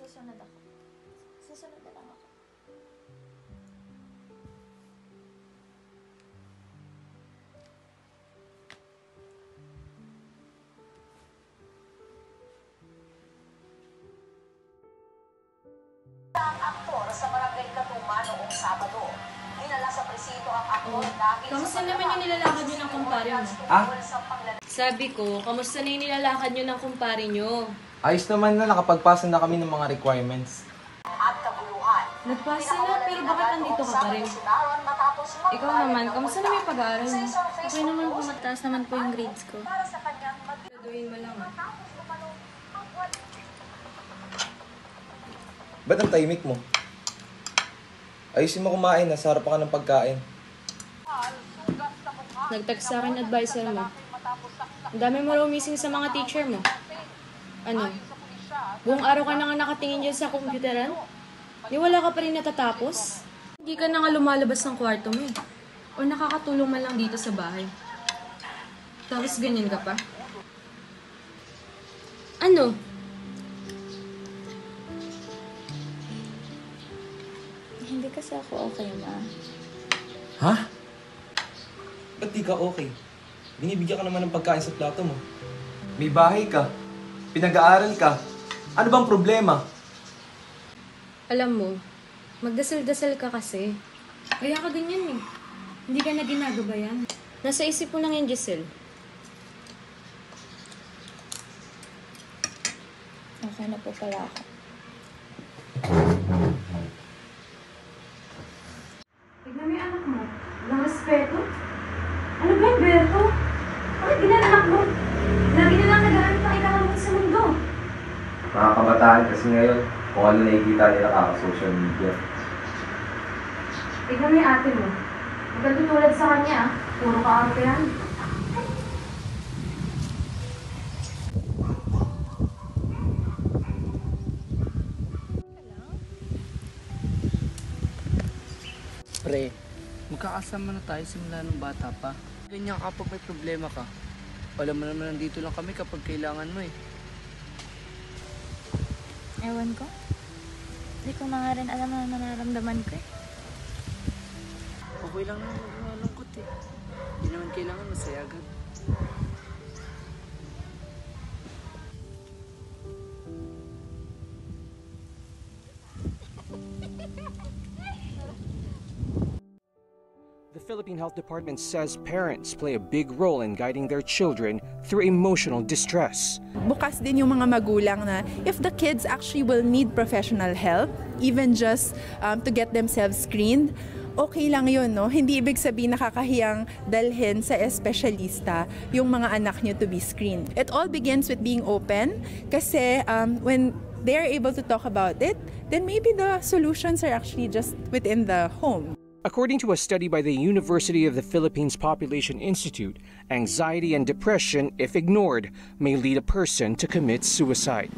susunod ako. Susunod na lang ako. Ang aktor sa Barangay Katuma noong Sabado. Dinala sa presinto ang aktor dahil Kamusta naman yung nilalakad nyo ng kumpare mo? Sabi ko, kamusta na yung nilalakad nyo ng kumpare nyo? Ayos naman na, nakapagpasa na kami ng mga requirements. at kaguluhan. Nagpasa na, pero bakit nandito ka pa rin? Ikaw naman, kamusta naman yung pag-aaral mo? Okay naman po, mataas naman po yung grades ko. Graduin mo lang Ba't ang tahimik mo? Ayusin mo kumain, nasa harap ka ng pagkain. Nag-text sa akin advisor mo. Ang dami mo raw missing sa mga teacher mo. Ano? Buong araw ka na nga nakatingin dyan sa computeran? Di wala ka pa rin natatapos? Hindi ka na nga lumalabas ng kwarto mo eh. O nakakatulong man lang dito sa bahay. Tapos ganyan ka pa? Ano? Hindi kasi ako okay, ma. Ha? Ba't di ka okay? Binibigyan ka naman ng pagkain sa plato mo. May bahay ka. Pinag-aaral ka. Ano bang problema? Alam mo, magdasal-dasal ka kasi. Kaya ka ganyan eh. Hindi ka na ginagabayan. Nasa isip mo lang yan, Giselle. Okay na po pala ako. Tignan mo yung anak mo. Walang respeto. Ano ba yung Berto? Bakit ginananak mo? Lagi na lang naghahanap ng ikakamot sa mundo. Mga kabataan kasi ngayon, kung ano nakikita nila kaka-social media. Tignan mo yung ate mo. Huwag ka tutulad sa kanya ah. Puro ka-arte yan. Pre, magkakasama na tayo simula nung bata pa. Ganyan kapag may problema ka. Alam mo naman nandito lang kami kapag kailangan mo eh. Ewan ko. Hindi ko na nga rin alam na nararamdaman ko eh. Okay lang naman malungkot eh. Hindi naman kailangan masaya agad. The Philippine Health Department says parents play a big role in guiding their children through emotional distress. Bukas din yung mga magulang na if the kids actually will need professional help, even just to get themselves screened, okay lang yun, no? Hindi ibig sabihin nakakahiyang dalhin sa espesyalista yung mga anak nyo to be screened. It all begins with being open kasi when they're able to talk about it, then maybe the solutions are actually just within the home. According to a study by the University of the Philippines Population Institute, anxiety and depression, if ignored, may lead a person to commit suicide.